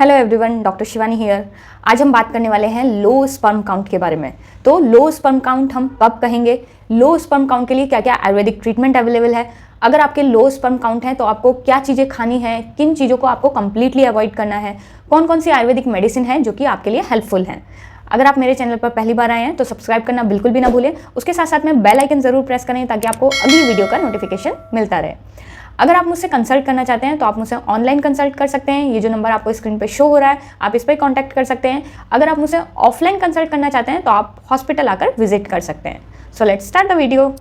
Hello everyone, doctor Shivani here. आज हम बात करने वाले हैं लो स्पर्म काउंट के बारे में। तो लो स्पर्म काउंट हम कब कहेंगे, लो स्पर्म काउंट के लिए क्या क्या आयुर्वेदिक ट्रीटमेंट अवेलेबल है, अगर आपके लो स्पर्म काउंट है तो आपको क्या चीज़ें खानी है, किन चीज़ों को आपको कंप्लीटली अवॉइड करना है, कौन कौन सी आयुर्वेदिक मेडिसिन है जो कि आपके लिए हेल्पफुल हैं। अगर आप मेरे चैनल पर पहली बार आए हैं तो सब्सक्राइब करना बिल्कुल भी ना भूलें। उसके साथ साथ में बेल आइकन ज़रूर प्रेस करें ताकि आपको अगली वीडियो का नोटिफिकेशन मिलता रहे। अगर आप मुझसे कंसल्ट करना चाहते हैं तो आप मुझसे ऑनलाइन कंसल्ट कर सकते हैं। ये जो नंबर आपको स्क्रीन पे शो हो रहा है आप इस पर कॉन्टैक्ट कर सकते हैं। अगर आप मुझसे ऑफलाइन कंसल्ट करना चाहते हैं तो आप हॉस्पिटल आकर विजिट कर सकते हैं। So let's start the video.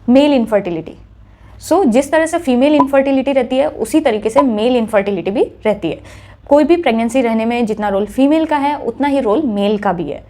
Male infertility. जिस तरह से फीमेल इनफर्टिलिटी रहती है उसी तरीके से मेल इनफर्टिलिटी भी रहती है। कोई भी प्रेगनेंसी रहने में जितना रोल फीमेल का है उतना ही रोल मेल का भी है।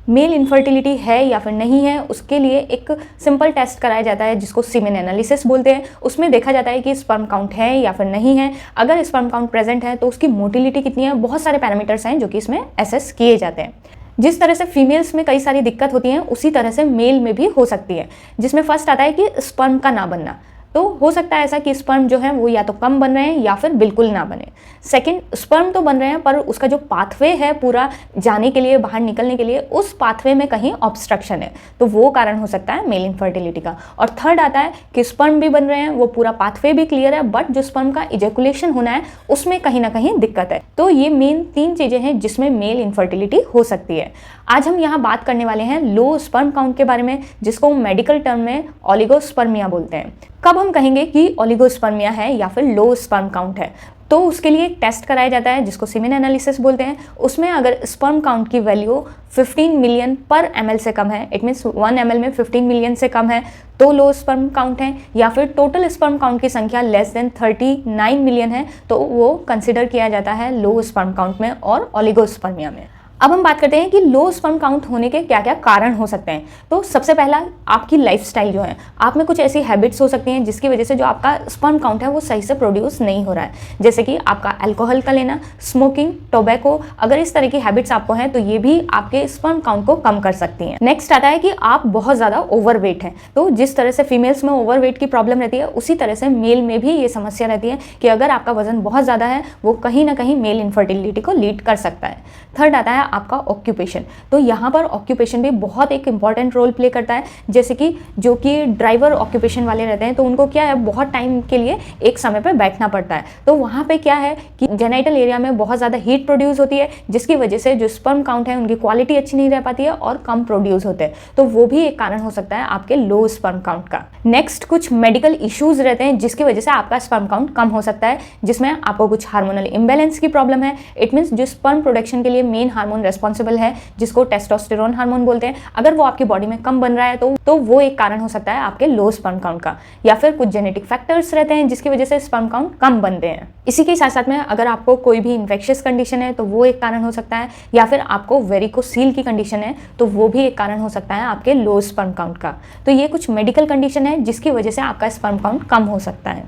मेल इनफर्टिलिटी है या फिर नहीं है उसके लिए एक सिंपल टेस्ट कराया जाता है जिसको सीमेन एनालिसिस बोलते हैं। उसमें देखा जाता है कि स्पर्म काउंट है या फिर नहीं है। अगर स्पर्म काउंट प्रेजेंट है तो उसकी मोटिलिटी कितनी है, बहुत सारे पैरामीटर्स हैं जो कि इसमें एसेस किए जाते हैं। जिस तरह से फीमेल्स में कई सारी दिक्कत होती हैं उसी तरह से मेल में भी हो सकती है, जिसमें फर्स्ट आता है कि स्पर्म का ना बनना। तो हो सकता है ऐसा कि स्पर्म जो है वो या तो कम बन रहे हैं या फिर बिल्कुल ना बने। सेकंड, स्पर्म तो बन रहे हैं पर उसका जो पाथवे है पूरा जाने के लिए, बाहर निकलने के लिए, उस पाथवे में कहीं ऑब्स्ट्रक्शन है, तो वो कारण हो सकता है मेल इनफर्टिलिटी का। और थर्ड आता है कि स्पर्म भी बन रहे हैं, वो पूरा पाथवे भी क्लियर है, बट जो स्पर्म का इजेकुलेशन होना है उसमें कहीं ना कहीं दिक्कत है। तो ये मेन 3 चीज़ें हैं जिसमें मेल इनफर्टिलिटी हो सकती है। आज हम यहाँ बात करने वाले हैं लो स्पर्म काउंट के बारे में, जिसको मेडिकल टर्म में ओलिगोस्पर्मिया बोलते हैं। कब हम कहेंगे कि ओलिगोस्पर्मिया है या फिर लो स्पर्म काउंट है, तो उसके लिए एक टेस्ट कराया जाता है जिसको सीमेन एनालिसिस बोलते हैं। उसमें अगर स्पर्म काउंट की वैल्यू 15 मिलियन पर ml से कम है, इट मीन्स 1 ml में 15 मिलियन से कम है तो लो स्पर्म काउंट है, या फिर टोटल स्पर्म काउंट की संख्या लेस देन 39 मिलियन है तो वो कंसिडर किया जाता है लो स्पर्म काउंट में और ओलिगोस्पर्मिया में। अब हम बात करते हैं कि लो स्पर्म काउंट होने के क्या क्या कारण हो सकते हैं। तो सबसे पहला आपकी लाइफस्टाइल जो है, आप में कुछ ऐसी हैबिट्स हो सकती हैं जिसकी वजह से जो आपका स्पर्म काउंट है वो सही से प्रोड्यूस नहीं हो रहा है, जैसे कि आपका अल्कोहल का लेना, स्मोकिंग, टोबैको। अगर इस तरह की हैबिट्स आपको हैं तो ये भी आपके स्पर्म काउंट को कम कर सकती हैं। नेक्स्ट आता है कि आप बहुत ज़्यादा ओवरवेट हैं। तो जिस तरह से फीमेल्स में ओवरवेट की प्रॉब्लम रहती है उसी तरह से मेल में भी ये समस्या रहती है कि अगर आपका वजन बहुत ज़्यादा है वो कहीं ना कहीं मेल इनफर्टिलिटी को लीड कर सकता है। थर्ड आता है आपका ऑक्यूपेशन। तो यहाँ पर ऑक्यूपेशन भी बहुत एक इंपॉर्टेंट रोल प्ले करता है, जैसे कि जो कि ड्राइवर ऑक्यूपेशन वाले रहते हैं तो उनको क्या है, बहुत टाइम के लिए एक समय पर बैठना पड़ता है। तो वहाँ पे क्या है कि जेनाइटल एरिया में बहुत ज़्यादा हीट प्रोड्यूस होती है, जिसकी वजह से जो स्पर्म काउंट है उनकी क्वालिटी अच्छी नहीं रह पाती है और कम प्रोड्यूस होते हैं। तो वो भी एक कारण हो सकता है आपके लो स्पर्म काउंट का। नेक्स्ट, कुछ मेडिकल इश्यूज रहते हैं जिसकी वजह से आपका स्पर्म काउंट कम हो सकता है, जिसमें आपको कुछ हार्मोनल इम्बैलेंस की प्रॉब्लम है। इट मीन्स जो स्पर्म प्रोडक्शन के लिए मेन हार्मोन रेस्पॉन्सिबल है जिसको टेस्टोस्टेरोन हार्मोन बोलते हैं, अगर वो आपकी बॉडी में कम बन रहा है तो वो एक कारण हो सकता है आपके लो स्पर्म काउंट का। या फिर कुछ जेनेटिक फैक्टर्स रहते हैं जिसकी वजह से स्पर्म काउंट कम बनते हैं। इसी के साथ साथ में अगर आपको कोई भी इन्फेक्शियस कंडीशन है तो वो एक कारण हो सकता है, या फिर आपको वेरिकोसील की कंडीशन है तो वो भी एक कारण हो सकता है आपके लो स्पर्म काउंट का। तो ये कुछ मेडिकल कंडीशन है जिसकी वजह से आपका स्पर्म काउंट कम हो सकता है।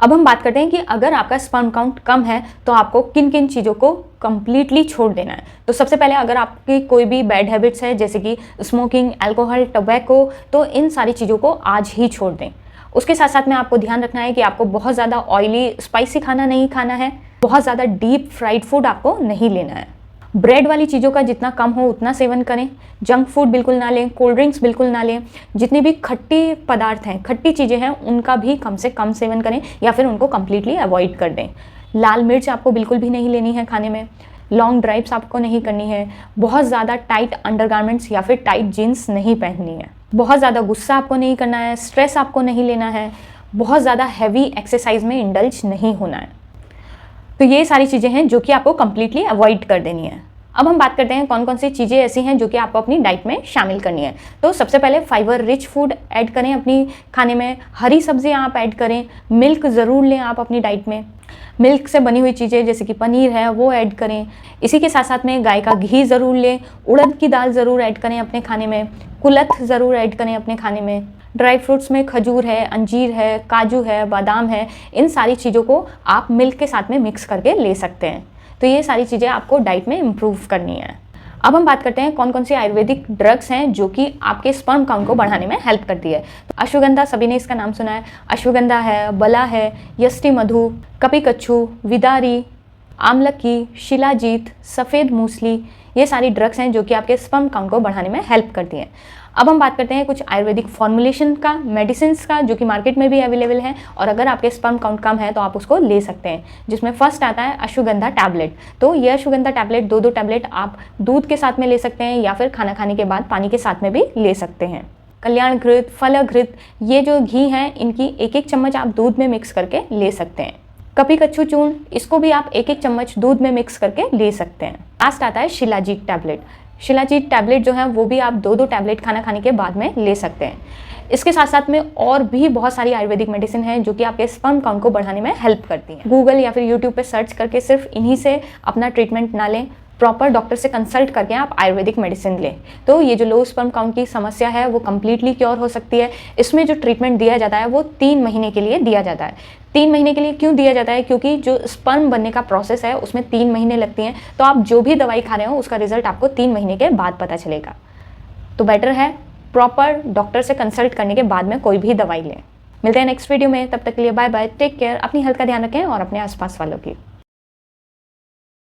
अब हम बात करते हैं कि अगर आपका स्पर्म काउंट कम है तो आपको किन किन चीज़ों को कंप्लीटली छोड़ देना है। तो सबसे पहले अगर आपकी कोई भी बैड हैबिट्स है जैसे कि स्मोकिंग, अल्कोहल, टोबैको, तो इन सारी चीज़ों को आज ही छोड़ दें। उसके साथ साथ में आपको ध्यान रखना है कि आपको बहुत ज़्यादा ऑयली स्पाइसी खाना नहीं खाना है, बहुत ज़्यादा डीप फ्राइड फूड आपको नहीं लेना है। ब्रेड वाली चीज़ों का जितना कम हो उतना सेवन करें। जंक फूड बिल्कुल ना लें, कोल्ड ड्रिंक्स बिल्कुल ना लें। जितनी भी खट्टी पदार्थ हैं, खट्टी चीज़ें हैं, उनका भी कम से कम सेवन करें या फिर उनको कम्प्लीटली अवॉइड कर दें। लाल मिर्च आपको बिल्कुल भी नहीं लेनी है खाने में। लॉन्ग ड्राइव्स आपको नहीं करनी है। बहुत ज़्यादा टाइट अंडरगारमेंट्स या फिर टाइट जीन्स नहीं पहननी है। बहुत ज़्यादा गुस्सा आपको नहीं करना है। स्ट्रेस आपको नहीं लेना है। बहुत ज़्यादा हैवी एक्सरसाइज में इंडल्ज नहीं होना है। तो ये सारी चीज़ें हैं जो कि आपको कंप्लीटली अवॉइड कर देनी है। अब हम बात करते हैं कौन कौन सी चीज़ें ऐसी हैं जो कि आपको अपनी डाइट में शामिल करनी है। तो सबसे पहले फाइबर रिच फूड ऐड करें अपनी खाने में। हरी सब्जियां आप ऐड करें। मिल्क ज़रूर लें आप अपनी डाइट में। मिल्क से बनी हुई चीज़ें जैसे कि पनीर है वो ऐड करें। इसी के साथ साथ में गाय का घी ज़रूर लें। उड़द की दाल ज़रूर ऐड करें अपने खाने में। कुलथ ज़रूर ऐड करें अपने खाने में। ड्राई फ्रूट्स में खजूर है, अंजीर है, काजू है, बादाम है, इन सारी चीज़ों को आप मिल्क के साथ में मिक्स करके ले सकते हैं। तो ये सारी चीज़ें आपको डाइट में इम्प्रूव करनी है। अब हम बात करते हैं कौन कौन सी आयुर्वेदिक ड्रग्स हैं जो कि आपके स्पर्म काउंट को बढ़ाने में हेल्प करती है। तो अश्वगंधा, सभी ने इसका नाम सुना है। अश्वगंधा है, बला है, यष्टि मधु, कपिकच्छु, विदारी, आमलकी, शिलाजीत, सफ़ेद मूसली, ये सारी ड्रग्स हैं जो कि आपके स्पर्म काउंट को बढ़ाने में हेल्प करती हैं। अब हम बात करते हैं कुछ आयुर्वेदिक फॉर्मुलेशन का, मेडिसिन का, जो कि मार्केट में भी अवेलेबल हैं और अगर आपके स्पर्म काउंट कम है तो आप उसको ले सकते हैं, जिसमें फर्स्ट आता है अश्वगंधा टैबलेट। तो ये अश्वगंधा टैबलेट 2-2 टैबलेट आप दूध के साथ में ले सकते हैं या फिर खाना खाने के बाद पानी के साथ में भी ले सकते हैं। कल्याण घृत, फल घृत, ये जो घी हैं इनकी 1-1 चम्मच आप दूध में मिक्स करके ले सकते हैं। कपी-कच्छू चूर्ण, इसको भी आप 1-1 चम्मच दूध में मिक्स करके ले सकते हैं। लास्ट आता है शिलाजीत टैबलेट। शिलाजीत टैबलेट जो है वो भी आप 2-2 टैबलेट खाना खाने के बाद में ले सकते हैं। इसके साथ साथ में और भी बहुत सारी आयुर्वेदिक मेडिसिन हैं जो कि आपके स्पर्म काउंट को बढ़ाने में हेल्प करती हैं। गूगल या फिर यूट्यूब पे सर्च करके सिर्फ इन्हीं से अपना ट्रीटमेंट ना लें, प्रॉपर डॉक्टर से कंसल्ट करके आप आयुर्वेदिक मेडिसिन लें। तो ये जो लो स्पर्म काउंट की समस्या है वो कम्प्लीटली क्योर हो सकती है। इसमें जो ट्रीटमेंट दिया जाता है वो 3 महीने के लिए दिया जाता है। 3 महीने के लिए क्यों दिया जाता है? क्योंकि जो स्पर्म बनने का प्रोसेस है उसमें 3 महीने लगती हैं। तो आप जो भी दवाई खा रहे हो उसका रिजल्ट आपको 3 महीने के बाद पता चलेगा। तो बेटर है प्रॉपर डॉक्टर से कंसल्ट करने के बाद में कोई भी दवाई लें। मिलते हैं नेक्स्ट वीडियो में, तब तक के लिए बाय बाय, टेक केयर, अपनी हेल्थ का ध्यान रखें और अपने आसपास वालों की।